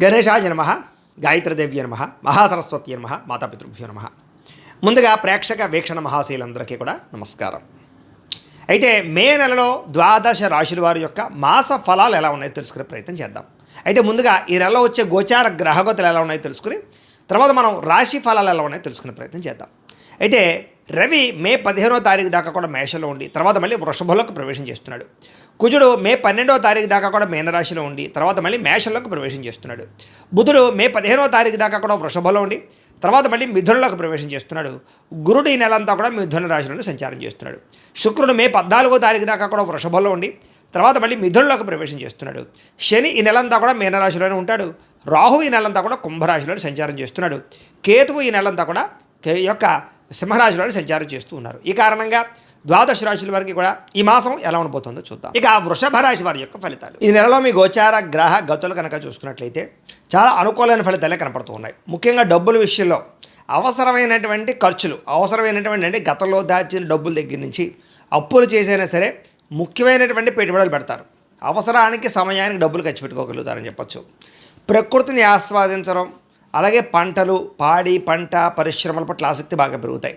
గణేశాయ నమః, గాయత్రీదేవ్య నమః, మహాసరస్వతి నమః, మాతాపితృభ్యో నమః. ముందుగా ప్రేక్షక వీక్షణ మహాశీలందరికీ కూడా నమస్కారం. అయితే మే నెలలో ద్వాదశ రాశుల వారి యొక్క మాస ఫలాలు ఎలా ఉన్నాయో తెలుసుకునే ప్రయత్నం చేద్దాం. అయితే ముందుగా ఈ నెలలో వచ్చే గోచార గ్రహగతులు ఎలా ఉన్నాయో తెలుసుకుని తర్వాత మనం రాశి ఫలాలు ఎలా ఉన్నాయో తెలుసుకునే ప్రయత్నం చేద్దాం. అయితే రవి మే 15వ తారీఖు దాకా కూడా మేషంలో ఉండి తర్వాత మళ్ళీ వృషభంలోకి ప్రవేశం చేస్తున్నాడు. కుజుడు మే 12వ తారీఖు దాకా కూడా మీనరాశిలో ఉండి తర్వాత మళ్ళీ మేషంలోకి ప్రవేశం చేస్తున్నాడు. బుధుడు మే 15వ తారీఖు దాకా కూడా వృషభంలో ఉండి తర్వాత మళ్ళీ మిథునంలోకి ప్రవేశం చేస్తున్నాడు. గురుడు ఈ నెలంతా కూడా మిథున రాశిలోనే సంచారం చేస్తున్నాడు. శుక్రుడు మే 14వ తారీఖు దాకా కూడా వృషభంలో ఉండి తర్వాత మళ్ళీ మిథునంలోకి ప్రవేశం చేస్తున్నాడు. శని ఈ నెలంతా కూడా మీనరాశిలోనే ఉంటాడు. రాహు ఈ నెలంతా కూడా కుంభరాశిలోనే సంచారం చేస్తున్నాడు. కేతువు ఈ నెలంతా కూడా యొక్క సింహరాశిలోనే సంచారం చేస్తూ ఉన్నారు. ఈ కారణంగా ద్వాదశ రాశుల వారికి కూడా ఈ మాసం ఎలా ఉండబోతుందో చూద్దాం. ఇక వృషభ రాశి వారి యొక్క ఫలితాలు ఈ నెలలో మీ గోచార గ్రహ గతులు కనుక చూసుకున్నట్లయితే చాలా అనుకూలమైన ఫలితాలే కనపడుతూ ఉన్నాయి. ముఖ్యంగా డబ్బుల విషయంలో అవసరమైనటువంటి ఖర్చులు అవసరమైనటువంటి అంటే గతంలో దాచిన డబ్బుల దగ్గర నుంచి అప్పులు చేసైనా సరే ముఖ్యమైనటువంటి పెట్టుబడులు పెడతారు. అవసరానికి సమయానికి డబ్బులు ఖర్చు పెట్టుకోగలుగుతారని చెప్పచ్చు. ప్రకృతిని ఆస్వాదించడం అలాగే పంటలు పాడి పంట పరిశ్రమల పట్ల ఆసక్తి బాగా పెరుగుతాయి.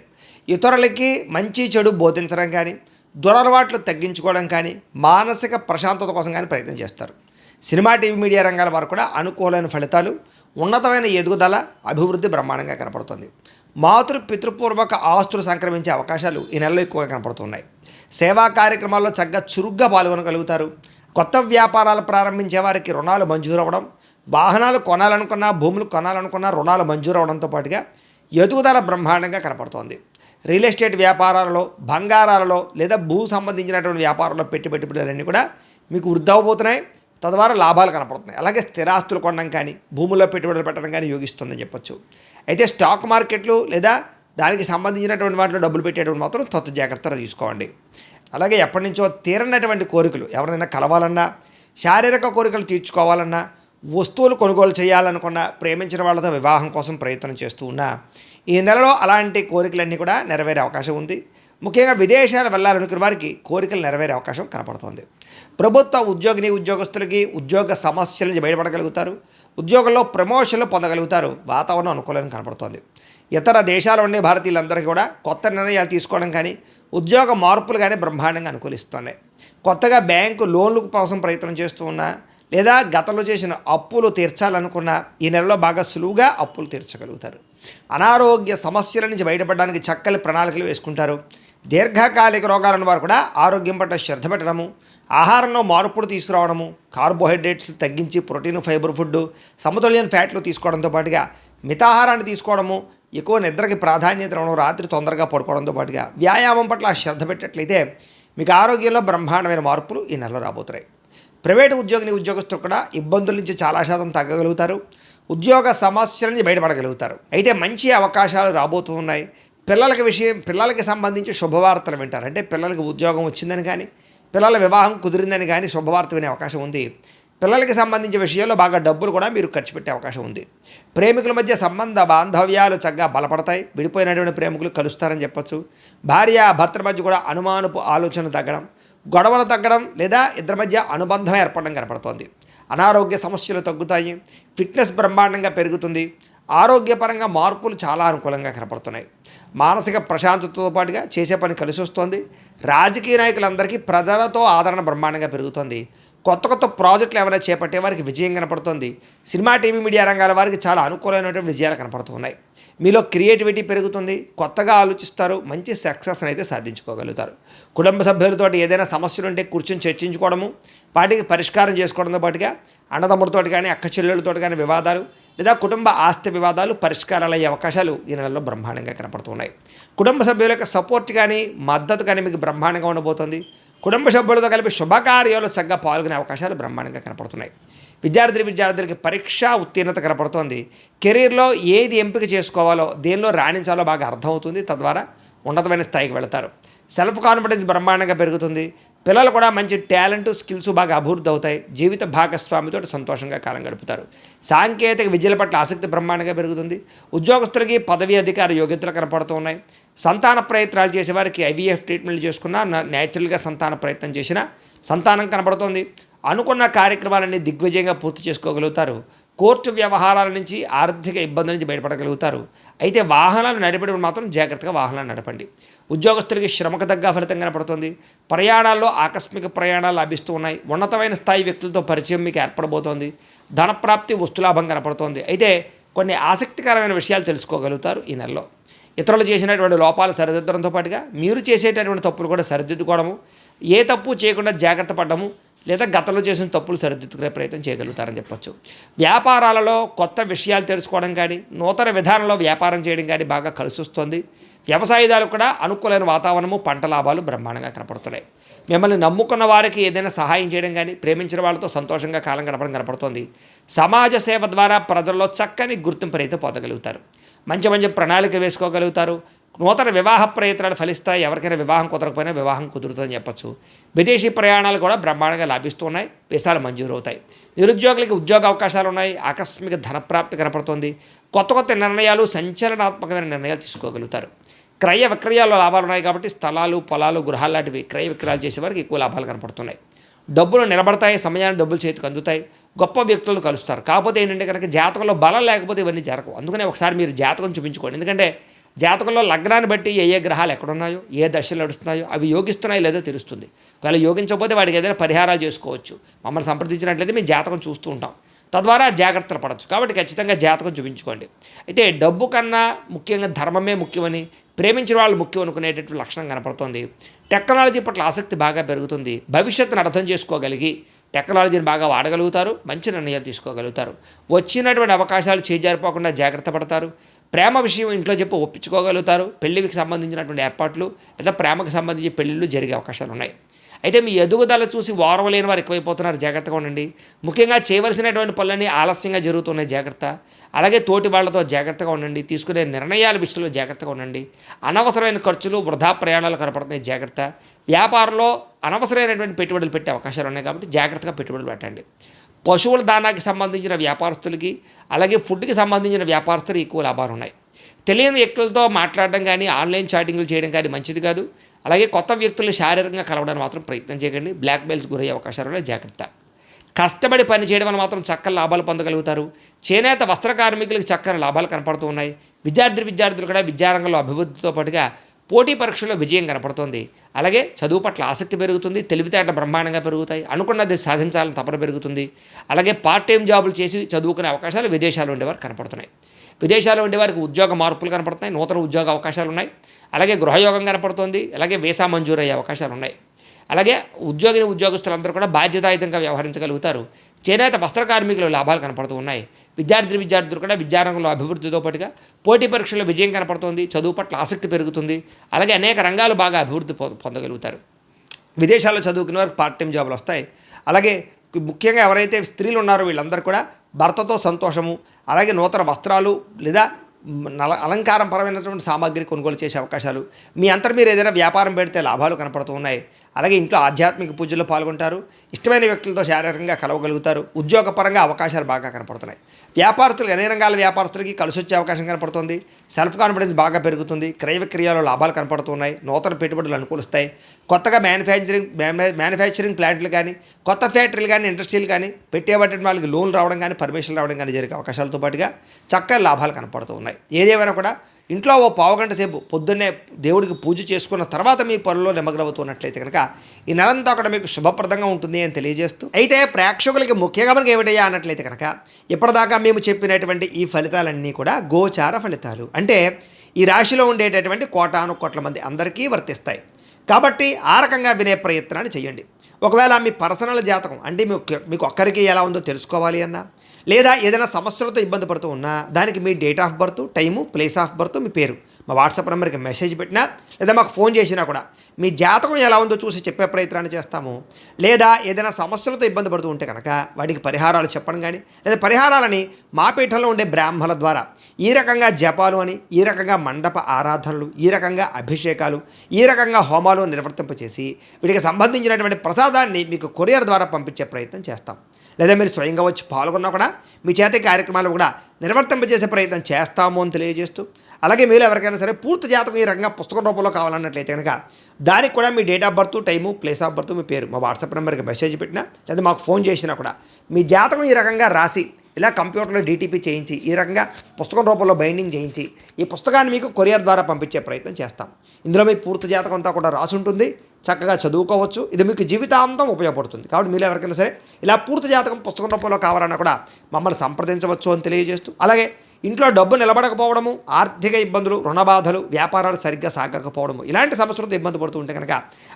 ఇతరులకి మంచి చెడు బోధించడం కానీ దురలవాట్లు తగ్గించుకోవడం కానీ మానసిక ప్రశాంతత కోసం కానీ ప్రయత్నం చేస్తారు. సినిమా టీవీ మీడియా రంగాల వారు కూడా అనుకూలమైన ఫలితాలు ఉన్నతమైన ఎదుగుదల అభివృద్ధి బ్రహ్మాండంగా కనపడుతుంది. మాతృ పితృపూర్వక ఆస్తులు సంక్రమించే అవకాశాలు ఈ నెలలో ఎక్కువగా కనపడుతున్నాయి. సేవా కార్యక్రమాల్లో చక్కగా చురుగ్గా పాల్గొనగలుగుతారు. కొత్త వ్యాపారాలు ప్రారంభించే వారికి రుణాలు మంజూరు అవ్వడం, వాహనాలు కొనాలనుకున్నా భూములు కొనాలనుకున్నా రుణాలు మంజూరు అవడంతో పాటుగా ఎదుగుదల బ్రహ్మాండంగా కనపడుతోంది. రియల్ ఎస్టేట్ వ్యాపారాలలో బంగారాలలో లేదా భూ సంబంధించినటువంటి వ్యాపారాల్లో పెట్టుబడులన్నీ కూడా మీకు వృద్ధి అవబోతున్నాయి. తద్వారా లాభాలు కనపడుతున్నాయి. అలాగే స్థిరాస్తులు కొనడం కానీ భూముల్లో పెట్టుబడులు పెట్టడం కానీ యోగిస్తుందని చెప్పొచ్చు. అయితే స్టాక్ మార్కెట్లు లేదా దానికి సంబంధించినటువంటి వాటిలో డబ్బులు పెట్టేటువంటి మాత్రం తొత్తు జాగ్రత్తలు తీసుకోండి. అలాగే ఎప్పటి నుంచో తీరనటువంటి కోరికలు ఎవరైనా కలవాలన్నా శారీరక కోరికలు తీర్చుకోవాలన్నా వస్తువులు కొనుగోలు చేయాలనుకున్నా ప్రేమించిన వాళ్ళతో వివాహం కోసం ప్రయత్నం చేస్తూ ఉన్నా ఈ నెలలో అలాంటి కోరికలన్నీ కూడా నెరవేరే అవకాశం ఉంది. ముఖ్యంగా విదేశాలు వెళ్ళాలనుకున్న వారికి కోరికలు నెరవేరే అవకాశం కనపడుతుంది. ప్రభుత్వ ఉద్యోగస్తులకి ఉద్యోగ సమస్యల నుంచి బయటపడగలుగుతారు. ఉద్యోగంలో ప్రమోషన్లు పొందగలుగుతారు. వాతావరణం అనుకూలంగా కనపడుతుంది. ఇతర దేశాల ఉండే భారతీయులందరికీ కూడా కొత్త నిర్ణయాలు తీసుకోవడం కానీ ఉద్యోగ మార్పులు కానీ బ్రహ్మాండంగా అనుకూలిస్తున్నాయి. కొత్తగా బ్యాంకు లోన్ల కోసం ప్రయత్నం చేస్తూ ఉన్నా లేదా గతంలో చేసిన అప్పులు తీర్చాలనుకున్న ఈ నెలలో బాగా సులువుగా అప్పులు తీర్చగలుగుతారు. అనారోగ్య సమస్యల నుంచి బయటపడడానికి చక్కని ప్రణాళికలు వేసుకుంటారు. దీర్ఘకాలిక రోగాలను వారు కూడా ఆరోగ్యం పట్ల శ్రద్ధ పెట్టడము, ఆహారంలో మార్పులు తీసుకురావడము, కార్బోహైడ్రేట్స్ తగ్గించి ప్రోటీన్ ఫైబర్ ఫుడ్ సమతుల్యం ఫ్యాట్లు తీసుకోవడంతో పాటుగా మితాహారాన్ని తీసుకోవడము, ఎక్కువ నిద్రకి ప్రాధాన్యత ఇవ్వడం, రాత్రి తొందరగా పడుకోవడంతో పాటుగా వ్యాయామం పట్ల శ్రద్ధ పెట్టినట్లయితే మీకు ఆరోగ్యంలో బ్రహ్మాండమైన మార్పులు ఈ నెలలో రాబోతున్నాయి. ప్రైవేటు ఉద్యోగస్తులు కూడా ఇబ్బందుల నుంచి చాలా శాతం తగ్గగలుగుతారు. ఉద్యోగ సమస్యల నుంచి బయటపడగలుగుతారు. అయితే మంచి అవకాశాలు రాబోతూ ఉన్నాయి. పిల్లలకి సంబంధించి శుభవార్తలు వింటారు. అంటే పిల్లలకి ఉద్యోగం వచ్చిందని కానీ పిల్లల వివాహం కుదిరిందని కానీ శుభవార్త వినే అవకాశం ఉంది. పిల్లలకి సంబంధించిన విషయాల్లో బాగా డబ్బులు కూడా మీరు ఖర్చు పెట్టే అవకాశం ఉంది. ప్రేమికుల మధ్య సంబంధ బాంధవ్యాలు చక్కగా బలపడతాయి. విడిపోయినటువంటి ప్రేమికులు కలుస్తారని చెప్పచ్చు. భార్య భర్తల మధ్య కూడా అనుమానపు ఆలోచన తగ్గడం, గొడవలు తగ్గడం లేదా ఇద్దరి మధ్య అనుబంధం ఏర్పడడం కనపడుతోంది. అనారోగ్య సమస్యలు తగ్గుతాయి. ఫిట్నెస్ బ్రహ్మాండంగా పెరుగుతుంది. ఆరోగ్యపరంగా మార్పులు చాలా అనుకూలంగా కనపడుతున్నాయి. మానసిక ప్రశాంతతతో పాటుగా చేసే పని కలిసి వస్తుంది. రాజకీయ నాయకులందరికీ ప్రజలతో ఆదరణ బ్రహ్మాండంగా పెరుగుతుంది. కొత్త ప్రాజెక్టులు ఏమైనా చేపట్టే వారికి విజయం కనపడుతుంది. సినిమా టీవీ మీడియా రంగాల వారికి చాలా అనుకూలమైనటువంటి విజయాలు కనపడుతున్నాయి. మీలో క్రియేటివిటీ పెరుగుతుంది. కొత్తగా ఆలోచిస్తారు. మంచి సక్సెస్ని అయితే సాధించుకోగలుగుతారు. కుటుంబ సభ్యులతో ఏదైనా సమస్యలు ఉంటే కూర్చొని చర్చించుకోవడము, వాటికి పరిష్కారం చేసుకోవడంతో పాటుగా అన్నదమ్ములతో కానీ అక్క చెల్లెళ్ళతో కానీ వివాదాలు లేదా కుటుంబ ఆస్తి వివాదాలు పరిష్కారాలు అయ్యే అవకాశాలు ఈ నెలలో బ్రహ్మాండంగా కనపడుతున్నాయి. కుటుంబ సభ్యుల యొక్క సపోర్ట్ కానీ మద్దతు కానీ మీకు బ్రహ్మాండంగా ఉండబోతుంది. కుటుంబ సభ్యులతో కలిపి శుభకార్యాలు చక్కగా పాల్గొనే అవకాశాలు బ్రహ్మాండంగా కనపడుతున్నాయి. విద్యార్థులకి పరీక్షా ఉత్తీర్ణత కనపడుతోంది. కెరీర్లో ఏది ఎంపిక చేసుకోవాలో దేనిలో రాణించాలో బాగా అర్థమవుతుంది. తద్వారా ఉన్నతమైన స్థాయికి వెళతారు. సెల్ఫ్ కాన్ఫిడెన్స్ బ్రహ్మాండంగా పెరుగుతుంది. పిల్లలు కూడా మంచి టాలెంట్ స్కిల్స్ బాగా అభివృద్ధి అవుతాయి. జీవిత భాగస్వామితో సంతోషంగా కాలం గడుపుతారు. సాంకేతిక విద్యల పట్ల ఆసక్తి బ్రహ్మాండంగా పెరుగుతుంది. ఉద్యోగస్తులకి పదవి అధికార యోగ్యతలు కనపడుతూ ఉన్నాయి. సంతాన ప్రయత్నాలు చేసేవారికి ఐవీఎఫ్ ట్రీట్మెంట్ చేసుకున్నా న్యాచురల్గా సంతాన ప్రయత్నం చేసినా సంతానం కనపడుతోంది. అనుకున్న కార్యక్రమాలన్నీ దిగ్విజయంగా పూర్తి చేసుకోగలుగుతారు. కోర్టు వ్యవహారాల నుంచి ఆర్థిక ఇబ్బందుల నుంచి బయటపడగలుగుతారు. అయితే వాహనాలు నడిపేటప్పుడు మాత్రం జాగ్రత్తగా వాహనాలు నడపండి. ఉద్యోగస్తులకి శ్రమకు తగ్గ ఫలితం కనపడుతుంది. ప్రయాణాల్లో ఆకస్మిక ప్రయాణాలు లభిస్తూ ఉన్నాయి. ఉన్నతమైన స్థాయి వ్యక్తులతో పరిచయం మీకు ఏర్పడబోతోంది. ధనప్రాప్తి, వస్తులాభం కనపడుతోంది. అయితే కొన్ని ఆసక్తికరమైన విషయాలు తెలుసుకోగలుగుతారు ఈ నెలలో. ఇతరులు చేసినటువంటి లోపాలు సరిదిద్దడంతో పాటుగా మీరు చేసేటటువంటి తప్పులు కూడా సరిదిద్దుకోవడము, ఏ తప్పు చేయకుండా జాగ్రత్త పడడము, లేదా గతంలో చేసిన తప్పులు సరిదిద్దుకునే ప్రయత్నం చేయగలుగుతారని చెప్పొచ్చు. వ్యాపారాలలో కొత్త విషయాలు తెలుసుకోవడం కానీ, నూతన విధానంలో వ్యాపారం చేయడం కానీ బాగా కలిసి వస్తుంది. వ్యవసాయదారులు కూడా అనుకూలమైన వాతావరణము, పంట లాభాలు బ్రహ్మాండంగా కనపడుతున్నాయి. మిమ్మల్ని నమ్ముకున్న వారికి ఏదైనా సహాయం చేయడం కానీ, ప్రేమించిన వాళ్ళతో సంతోషంగా కాలం గడపడం కనపడుతుంది. సమాజ సేవ ద్వారా ప్రజల్లో చక్కని గుర్తింపుని అయితే పొందగలుగుతారు. మంచి మంచి ప్రణాళిక వేసుకోగలుగుతారు. నూతన వివాహ ప్రయత్నాలు ఫలిస్తాయి. ఎవరికైనా వివాహం కుదరకపోయినా వివాహం కుదురుతుందని చెప్పచ్చు. విదేశీ ప్రయాణాలు కూడా బ్రహ్మాండంగా లాభిస్తున్నాయి. వీసాలు మంజూరు అవుతాయి. నిరుద్యోగులకి ఉద్యోగ అవకాశాలు ఉన్నాయి. ఆకస్మిక ధనప్రాప్తి కనపడుతుంది. కొత్త కొత్త నిర్ణయాలు, సంచలనాత్మకమైన నిర్ణయాలు తీసుకోగలుగుతారు. క్రయ విక్రయాల్లో లాభాలు ఉన్నాయి కాబట్టి స్థలాలు, పొలాలు, గృహాలు లాంటివి క్రయ విక్రయాలు చేసేవారికి ఎక్కువ లాభాలు కనపడుతున్నాయి. డబ్బులు నిలబడతాయి. సమయాన్ని డబ్బులు చేతికి అందుతాయి. గొప్ప వ్యక్తులను కలుస్తారు. కాకపోతే ఏంటంటే కనుక జాతకంలో బలం లేకపోతే ఇవన్నీ జరగవు. అందుకనే ఒకసారి మీరు జాతకం చూపించుకోండి. ఎందుకంటే జాతకంలో లగ్నాన్ని బట్టి ఏ గ్రహాలు ఎక్కడున్నాయో, ఏ దశలు నడుస్తున్నాయో అవి యోగిస్తున్నాయో లేదో తెలుస్తుంది. ఒకవేళ యోగించకపోతే వాటికి ఏదైనా పరిహారాలు చేసుకోవచ్చు. మమ్మల్ని సంప్రదించినట్లయితే మేము జాతకం చూస్తూ ఉంటాం. తద్వారా జాగ్రత్తలు పడవచ్చు. కాబట్టి ఖచ్చితంగా జాతకం చూపించుకోండి. అయితే డబ్బు కన్నా ముఖ్యంగా ధర్మమే ముఖ్యమని, ప్రేమించిన వాళ్ళు ముఖ్యం అనుకునేటటువంటి లక్షణం కనపడుతుంది. టెక్నాలజీ పట్ల ఆసక్తి బాగా పెరుగుతుంది. భవిష్యత్తును అర్థం చేసుకోగలిగి టెక్నాలజీని బాగా వాడగలుగుతారు. మంచి నిర్ణయాలు తీసుకోగలుగుతారు. వచ్చినటువంటి అవకాశాలు చేజారిపోకుండా జాగ్రత్త పడతారు. ప్రేమ విషయం ఇంట్లో చెప్పి ఒప్పించుకోగలుగుతారు. పెళ్లికి సంబంధించినటువంటి ఏర్పాట్లు లేదా ప్రేమకు సంబంధించి పెళ్ళిళ్ళు జరిగే అవకాశాలు ఉన్నాయి. అయితే మీ ఎదుగుదల చూసి ఓర్వలేని వారు ఎక్కువైపోతున్నారు. జాగ్రత్తగా ఉండండి. ముఖ్యంగా చేయవలసినటువంటి పనులన్నీ ఆలస్యంగా జరుగుతున్నాయి. జాగ్రత్త. అలాగే తోటి వాళ్లతో జాగ్రత్తగా ఉండండి. తీసుకునే నిర్ణయాల విషయంలో జాగ్రత్తగా ఉండండి. అనవసరమైన ఖర్చులు, వృధా ప్రయాణాలు కనపడుతున్నాయి. జాగ్రత్త. వ్యాపారంలో అనవసరమైనటువంటి పెట్టుబడులు పెట్టే అవకాశాలు ఉన్నాయి కాబట్టి జాగ్రత్తగా పెట్టుబడులు పెట్టండి. పశువుల దానాకి సంబంధించిన వ్యాపారస్తులకి, అలాగే ఫుడ్కి సంబంధించిన వ్యాపారస్తులు ఎక్కువ లాభాలు ఉన్నాయి. తెలియని వ్యక్తులతో మాట్లాడడం కానీ, ఆన్లైన్ చాటింగ్లు చేయడం కానీ మంచిది కాదు. అలాగే కొత్త వ్యక్తులు శారీరకంగా కలవడానికి మాత్రం ప్రయత్నం చేయకండి. బ్లాక్మెయిల్స్ గురయ్యే అవకాశాలు ఉన్నాయి. జాగ్రత్త. కష్టపడి పని చేయడం వల్ల మాత్రం చక్కని లాభాలు పొందగలుగుతారు. చేనేత వస్త్ర కార్మికులకు చక్కని లాభాలు కనపడుతూ ఉన్నాయి. విద్యార్థులు కూడా విద్యారంగంలో అభివృద్ధితో పాటుగా పోటీ పరీక్షల్లో విజయం కనపడుతుంది. అలాగే చదువు పట్ల ఆసక్తి పెరుగుతుంది. తెలివితేటలు బ్రహ్మాండంగా పెరుగుతాయి. అనుకున్నది సాధించాలని తపన పెరుగుతుంది. అలాగే పార్ట్ టైం జాబులు చేసి చదువుకునే అవకాశాలు విదేశాల్లో ఉండేవారు కనపడుతున్నాయి. విదేశాల్లో ఉండేవారికి ఉద్యోగ మార్పులు కనపడుతున్నాయి. నూతన ఉద్యోగ అవకాశాలు ఉన్నాయి. అలాగే గృహయోగం కనపడుతుంది. అలాగే వీసా మంజూరు అయ్యే అవకాశాలు ఉన్నాయి. అలాగే ఉద్యోగస్తులందరూ కూడా బాధ్యతాయుతంగా వ్యవహరించగలుగుతారు. చేనేత వస్త్ర కార్మికులు లాభాలు కనపడుతూ ఉన్నాయి. విద్యార్థులు కూడా విద్యారంగంలో అభివృద్ధితో పాటుగా పోటీ పరీక్షల్లో విజయం కనపడుతుంది. చదువు పట్ల ఆసక్తి పెరుగుతుంది. అలాగే అనేక రంగాలు బాగా అభివృద్ధి పొందగలుగుతారు. విదేశాల్లో చదువుకునే వారికి పార్ట్ టైం జాబులు వస్తాయి. అలాగే ముఖ్యంగా ఎవరైతే స్త్రీలు ఉన్నారో వీళ్ళందరూ కూడా భర్తతో సంతోషము, అలాగే నూతన వస్త్రాలు లేదా అలంకారం పరమైనటువంటి సామాగ్రి కొనుగోలు చేసే అవకాశాలు, మీ అంతటా మీరు ఏదైనా వ్యాపారం పెడితే లాభాలు కనపడుతూ ఉన్నాయి. అలాగే ఇంట్లో ఆధ్యాత్మిక పూజల్లో పాల్గొంటారు. ఇష్టమైన వ్యక్తులతో శారీరకంగా కలవగలుగుతారు. ఉద్యోగపరంగా అవకాశాలు బాగా కనపడుతున్నాయి. వ్యాపారస్తులు అన్ని రంగాల వ్యాపారస్తులకి కలిసి వచ్చే అవకాశం కనపడుతుంది. సెల్ఫ్ కాన్ఫిడెన్స్ బాగా పెరుగుతుంది. క్రయ విక్రయాల్లో లాభాలు కనపడుతున్నాయి. నూతన పెట్టుబడులు అనుకూలిస్తాయి. కొత్తగా మ్యానుఫ్యాక్చరింగ్ ప్లాంట్లు కానీ, కొత్త ఫ్యాక్టరీలు కానీ, ఇండస్ట్రీలు కానీ పెట్టేబట్టిన వాళ్ళకి లోన్లు రావడం కానీ, పర్మిషన్లు రావడం కానీ జరిగే అవకాశాలతో పాటుగా చక్కని లాభాలు కనపడుతూ ఉన్నాయి. ఏదేమైనా కూడా ఇంట్లో ఓ పావుగంట సేపు పొద్దున్నే దేవుడికి పూజ చేసుకున్న తర్వాత మీ పనుల్లో నిమగ్నమవుతున్నట్లయితే కనుక ఈ నెలంతా కూడా మీకు శుభప్రదంగా ఉంటుంది అని తెలియజేస్తూ, అయితే ప్రేక్షకులకి ముఖ్యంగా మనకి ఏమిటయ్యా అన్నట్లయితే కనుక ఇప్పటిదాకా మేము చెప్పినటువంటి ఈ ఫలితాలన్నీ కూడా గోచార ఫలితాలు. అంటే ఈ రాశిలో ఉండేటటువంటి కోటాను కోట్ల మంది అందరికీ వర్తిస్తాయి. కాబట్టి ఆ రకంగా వినే ప్రయత్నాన్ని చేయండి. ఒకవేళ మీ పర్సనల్ జాతకం అంటే మీకు ఒక్కరికి ఎలా ఉందో తెలుసుకోవాలి అన్నా, లేదా ఏదైనా సమస్యలతో ఇబ్బంది పడుతూ ఉన్నా దానికి మీ date of birth, time, place of birth, మీ పేరు మా వాట్సాప్ నెంబర్కి మెసేజ్ పెట్టినా లేదా మాకు ఫోన్ చేసినా కూడా మీ జాతకం ఎలా ఉందో చూసి చెప్పే ప్రయత్నాన్ని చేస్తాము. లేదా ఏదైనా సమస్యలతో ఇబ్బంది పడుతూ ఉంటే కనుక వాటికి పరిహారాలు చెప్పడం కానీ, లేదా పరిహారాలని మా పీఠంలో ఉండే బ్రాహ్మణుల ద్వారా ఈ రకంగా జపాలు అని, ఈ రకంగా మండప ఆరాధనలు, ఈ రకంగా అభిషేకాలు, ఈ రకంగా హోమాలు నిర్వర్తింపచేసి వీటికి సంబంధించినటువంటి ప్రసాదాన్ని మీకు కొరియర్ ద్వారా పంపించే ప్రయత్నం చేస్తాం. లేదా మీరు స్వయంగా వచ్చి పాల్గొన్నా కూడా మీ చేత కార్యక్రమాలు కూడా నిర్వర్తింపజేసే ప్రయత్నం చేస్తాము అని తెలియజేస్తూ, అలాగే మీరు ఎవరికైనా సరే పూర్తి జాతకం ఈ రకంగా పుస్తకం రూపంలో కావాలన్నట్లయితే కనుక దానికి కూడా మీ date of birth, time, place of birth, మీ పేరు మా వాట్సాప్ నెంబర్కి మెసేజ్ పెట్టినా లేదా మాకు ఫోన్ చేసినా కూడా మీ జాతకం ఈ రకంగా రాసి ఇలా కంప్యూటర్లో డీటీపీ చేయించి ఈ రకంగా పుస్తకం రూపంలో బైండింగ్ చేయించి ఈ పుస్తకాన్ని మీకు కొరియర్ ద్వారా పంపించే ప్రయత్నం చేస్తాం. ఇందులో మీ పూర్తి జాతకం అంతా కూడా రాసి ఉంటుంది, చక్కగా చదువుకోవచ్చు. ఇది మీకు జీవితాంతం ఉపయోగపడుతుంది. కాబట్టి మీరు ఎవరికైనా సరే ఇలా పూర్తి జాతకం పుస్తకం రూపంలో కావాలన్నా కూడా మమ్మల్ని సంప్రదించవచ్చు అని తెలియజేస్తూ, అలాగే ఇంట్లో డబ్బు నిలబడకపోవడము, ఆర్థిక ఇబ్బందులు, రుణ బాధలు, వ్యాపారాలు సరిగ్గా సాగకపోవడము, ఇలాంటి సమస్యలతో ఇబ్బంది పడుతూ ఉంటే కనుక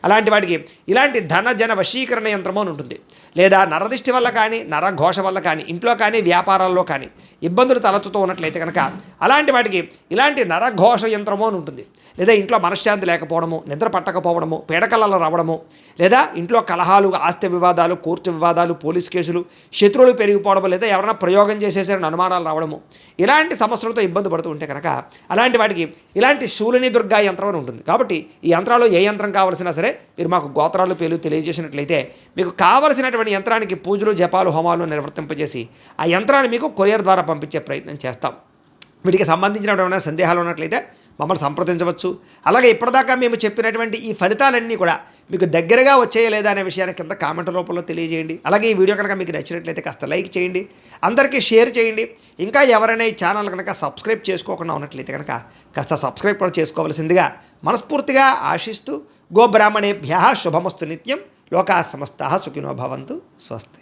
అలాంటి వాటికి ఇలాంటి ధన జన వశీకరణ యంత్రము అని ఉంటుంది. లేదా నరదిష్టి వల్ల కానీ, నరఘోష వల్ల కానీ, ఇంట్లో కానీ, వ్యాపారాల్లో కానీ ఇబ్బందులు తలెత్తుతూ ఉన్నట్లయితే కనుక అలాంటి వాటికి ఇలాంటి నరఘోష యంత్రము అని ఉంటుంది. లేదా ఇంట్లో మనశ్శాంతి లేకపోవడము, నిద్ర పట్టకపోవడము, పీడకలలో రావడము, లేదా ఇంట్లో కలహాలు, ఆస్తి వివాదాలు, కోర్టు వివాదాలు, పోలీస్ కేసులు, శత్రువులు పెరిగిపోవడము, లేదా ఎవరైనా ప్రయోగం చేసేసారని అనుమానాలు రావడము, ఇలాంటి సమస్యలతో ఇబ్బంది పడుతూ ఉంటే కనుక అలాంటి వాటికి ఇలాంటి శూలిని దుర్గా యంత్రం అని ఉంటుంది. కాబట్టి ఈ యంత్రాలు ఏ యంత్రం కావాల్సినా సరే మీరు మాకు గోత్రాలు పేర్లు తెలియజేసినట్లయితే మీకు కావలసినటువంటి యంత్రానికి పూజలు, జపాలు, హోమాలు నిర్వర్తింపజేసి ఆ యంత్రాన్ని మీకు కొరియర్ ద్వారా పంపించే ప్రయత్నం చేస్తాం. వీటికి సంబంధించినటువంటి సందేహాలు ఉన్నట్లయితే మమ్మల్ని సంప్రదించవచ్చు. అలాగే ఇప్పటిదాకా మేము చెప్పినటువంటి ఈ ఫలితాలన్నీ కూడా మీకు దగ్గరగా వచ్చేయ లేదా అనే విషయాన్ని కింద కామెంట్ రూపంలో తెలియజేయండి. అలాగే ఈ వీడియో కనుక మీకు నచ్చినట్లయితే కాస్త లైక్ చేయండి, అందరికీ షేర్ చేయండి. ఇంకా ఎవరైనా ఈ ఛానల్ కనుక సబ్స్క్రైబ్ చేసుకోకుండా ఉన్నట్లయితే కనుక కాస్త సబ్స్క్రైబ్ కూడా చేసుకోవాల్సిందిగా మనస్ఫూర్తిగా ఆశిస్తూ, గోబ్రాహ్మణేభ్యః శుభమస్తు నిత్యం, లోకాః సమస్తాః సుఖినో భవంతు. స్వస్తి.